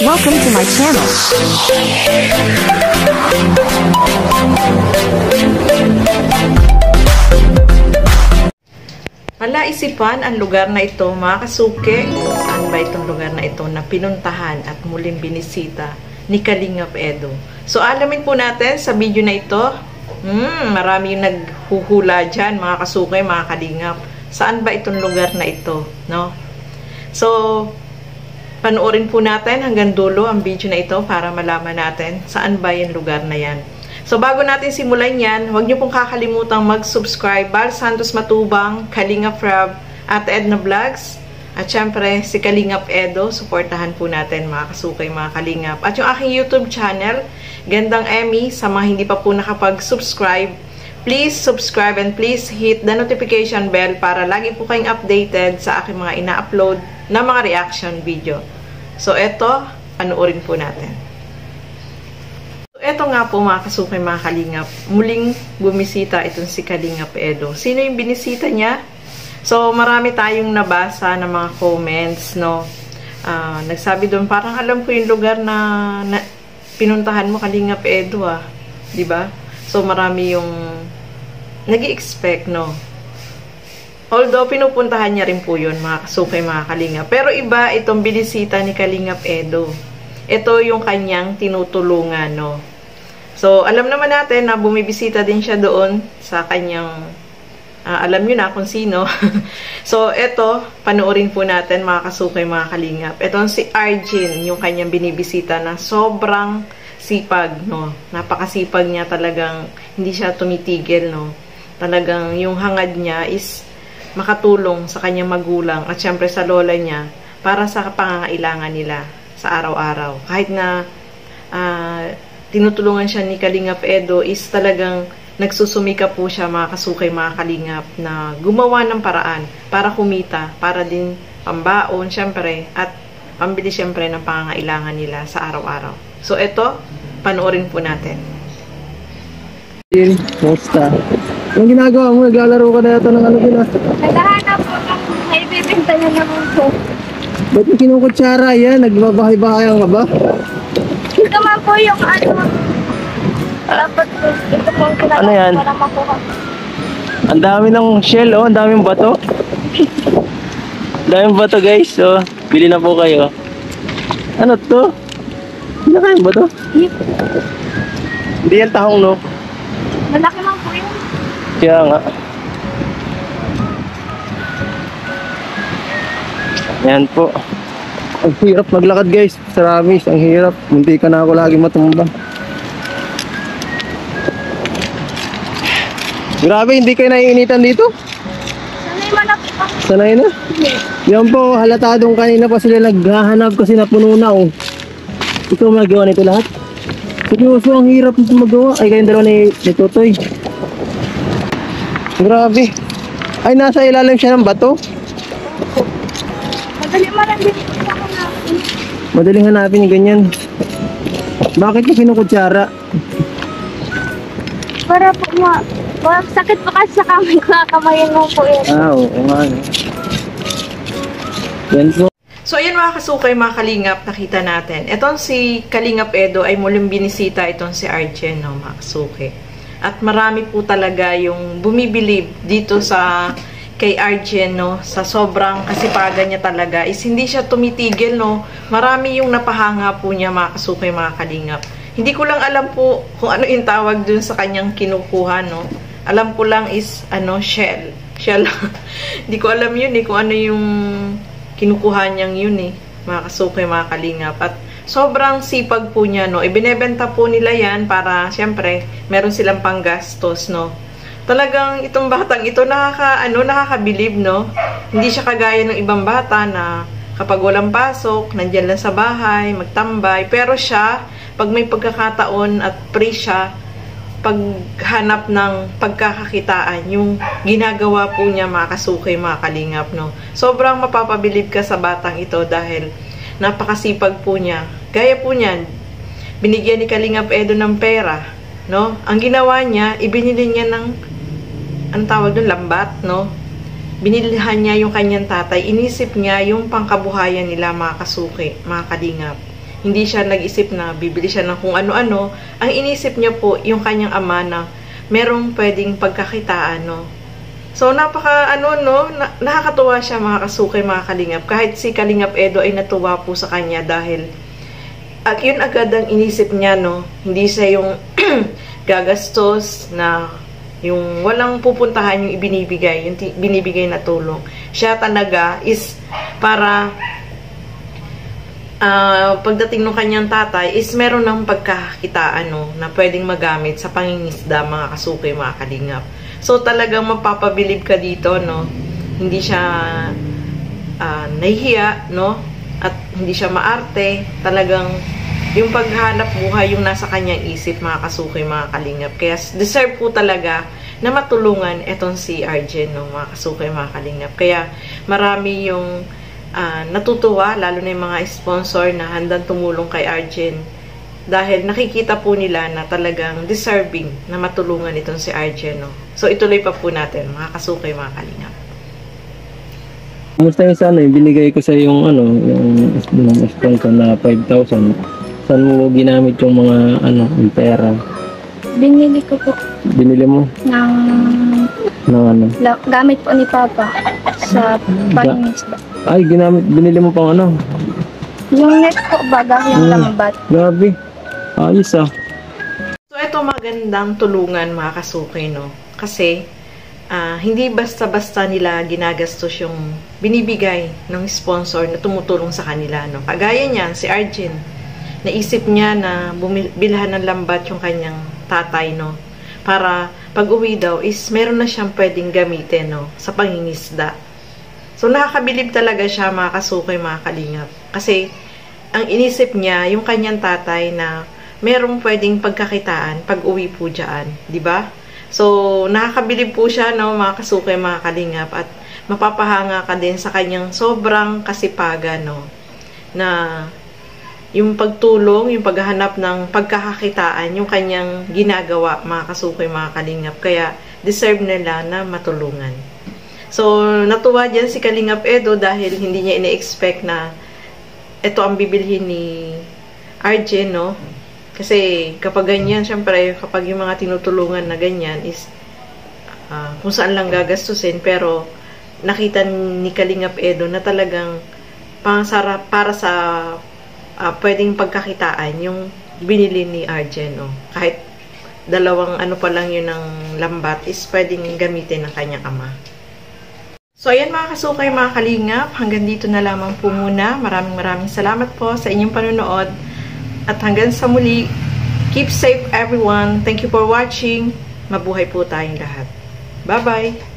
Welcome to my channel. Palaisipan ang lugar na ito, mga kasuke. Saan ba itong lugar na ito na pinuntahan at muling binisita ni Kalingap Edo? So alamin po natin sa video na ito. Marami yung naghuhula dyan, mga kasuke, mga kalingap. Saan ba itong lugar na ito, no? So panoorin po natin hanggang dulo ang video na ito para malaman natin saan ba yung lugar na yan. So, bago natin simulan yan, huwag niyo pong kakalimutang mag-subscribe. Bal Santos Matubang, Kalingap Rab, at Edna Vlogs. At syempre, si Kalingap Edo, suportahan po natin mga kasukay, mga kalingap. At yung aking YouTube channel, Gandang Emmy, sa mga hindi pa po nakapag-subscribe, please subscribe and please hit the notification bell para lagi po kayong updated sa aking mga ina-upload na mga reaction video. So, eto, panoorin po natin. Ito nga po mga kasukay, mga kalingap, muling bumisita itong si Kalingap Edo. Sino yung binisita niya? So, marami tayong nabasa na mga comments, no? Nagsabi doon, parang alam ko yung lugar na pinuntahan mo, Kalingap Edo, diba? So, marami yung nag-i-expect, no? Although, pinupuntahan niya rin po yun, mga kasukay, mga kalingap. Pero iba itong binisita ni Kalingap Edo. Ito yung kanyang tinutulungan, no? So, alam naman natin na bumibisita din siya doon sa kanyang, alam nyo na kung sino. So, ito, panoorin po natin mga kasukay, mga kalingap. Ito si Arjin, yung kanyang binibisita na sobrang sipag, no? Napakasipag niya talagang, hindi siya tumitigil, no? Talagang yung hangad niya is makatulong sa kanyang magulang at syempre sa lola niya para sa pangangailangan nila sa araw-araw. Kahit na tinutulungan siya ni Kalingap Edo is talagang nagsusumika po siya, mga kasukay, mga kalingap, na gumawa ng paraan para kumita, para din pambaon syempre at pambili syempre ng pangangailangan nila sa araw-araw. So ito, panoorin po natin. Posta. Ang ginagawa mo, naglalaro ka na yata ng ano din Naghahanap po ng may bibinta niya naman po. Ba't mo kinukutsara yan? Nagbabahay-bahayan ka ba? Ito man po yung ano. Dapat po, ito po yung Ano yan? para makuha. Ang dami ng shell, oh. Ang daming bato. Ang daming bato, guys. So, bili na po kayo. Ano to? Hindi na kayo ba to? Hindi yan tahong, no? Malaki lang po yun. Kaya nga. Ayan po. Ang hirap maglakad, guys. Sa Ramis, ang hirap. Munti ka na ako lagi matumba. Grabe, hindi kayo naiinitan dito? Sanay man ako pa. Sanay na? Yan po, halatadong kanina pa sila naghahanap kasi napuno na, oh. Ikaw magawa nito lahat? Seryoso, ang hirap nito magawa. Ay, kayong dalawa ni Totoy. Grabe. Ay, nasa ilalim siya ng bato. Madali man lang din po ako natin. Madaling hanapin yung ganyan. Bakit ka kinukutsara? Para po sakit po kasi sa kamay ko. Kamayin mo po yun. Oo nga. Yan po. So, ayan mga kasukay, mga kalingap, nakita natin. Itong si Kalingap Edo ay muling binisita itong si Arjen, no, mga kasukay. At marami po talaga yung bumibilib dito sa kay Arjen, no, sa sobrang kasipagan niya talaga. Is hindi siya tumitigil, no. Marami yung napahanga po niya, mga kasukay, mga kalingap. Hindi ko lang alam po kung ano yung tawag dun sa kanyang kinukuha, no. Alam ko lang is, shell. Shell. Hindi ko alam yun, kung ano yung kinukuha niyang yun, mga kasukay, mga kalingap. At sobrang sipag po niya, no. Ibinebenta po nila yan para, syempre, meron silang panggastos, no. Talagang itong batang ito, nakakabilib, no. Hindi siya kagaya ng ibang bata na kapag walang pasok, nandyan lang sa bahay, magtambay. Pero siya, pag may pagkakataon at free siya, paghanap ng pagkakakitaan, yung ginagawa po niya, mga kasukay, mga kalingap, no. Sobrang mapapabilib ka sa batang ito dahil napakasipag po niya. Gaya po niyan, binigyan ni Kalingap Edo ng pera, no. Ang ginawa niya, ibinili niya ng, ang tawag doon, lambat, no. Binilhan niya yung kanyang tatay. Inisip niya yung pangkabuhayan nila, mga kasukay, mga kalingap. Hindi siya nag-isip na bibili siya ng kung ano-ano. Ang inisip niya po, yung kanyang ama na merong pwedeng pagkakitaan, no? So, nakakatuwa siya mga kasukay, mga kalingap. Kahit si Kalingap Edo ay natuwa po sa kanya dahil yun agad ang inisip niya, no? Hindi siya yung gagastos na yung walang pupuntahan yung ibinibigay, yung binibigay na tulong. Siya talaga is para pagdating ng kanyang tatay is meron ng pagkakitaan, no, na pwedeng magamit sa pangingisda, mga kasukay, mga kalingap. So talagang mapapabilib ka dito, no? Hindi siya nahihiya, no? At hindi siya maarte. Talagang yung paghanap buhay yung nasa kanyang isip, mga kasukay, mga kalingap. Kaya deserve po talaga na matulungan etong si Arjen, no, mga kasukay, mga kalingap. Kaya marami yung natutuwa, lalo na yung mga sponsor na handang tumulong kay Arjen dahil nakikita po nila na talagang deserving na matulungan itong si Arjen, no? So ituloy pa po natin, mga kasukay, mga kalingap. Kumusta yung sana yung binigay ko sa yung yung sponsor na 5,000? Saan mo ginamit yung mga yung pera? Binili ko po Binili mo? ng gamit po ni Papa sa pangingisda. Ay, binili mo pang Yung net po baga, yung lambat. Grabe. Ayos ah. So ito magandang tulungan, mga kasukay, no? Kasi hindi basta-basta nila ginagastos yung binibigay ng sponsor na tumutulong sa kanila, no? Kagaya niyan, si Arjen, naisip niya na bilhan ng lambat yung kanyang tatay, no? Para pag-uwi daw is meron na siyang pwedeng gamitin, no, sa pangingisda. So nakakabilib talaga siya, mga kasukay, mga kalingap. Kasi ang inisip niya yung kanyang tatay na merong pwedeng pagkakitaan pag-uwi po diyan, di ba? So nakakabilib po siya, no, mga kasukay, mga kalingap, at mapapahanga ka din sa kanyang sobrang kasipagan, no, na yung pagtulong, yung paghahanap ng pagkakakitaan, yung kanyang ginagawa, mga kasukay, mga kalingap. Kaya deserve nila na matulungan. So natuwa dyan si Kalingap Edo dahil hindi niya ina-expect na ito ang bibilhin ni Arjen, no? Kasi kapag ganyan, syempre, kapag yung mga tinutulungan na ganyan is kung saan lang gagastusin, pero nakita ni Kalingap Edo na talagang para sa pwedeng pagkakitaan yung binili ni Arjen, no? Kahit dalawang pa lang yun ng lambat is pwedeng gamitin ng kanyang ama. So ayan, mga kasukay, mga kalingap, hanggang dito na lamang po muna. Maraming salamat po sa inyong panonood at hanggang sa muli. Keep safe everyone. Thank you for watching. Mabuhay po tayong lahat. Bye-bye!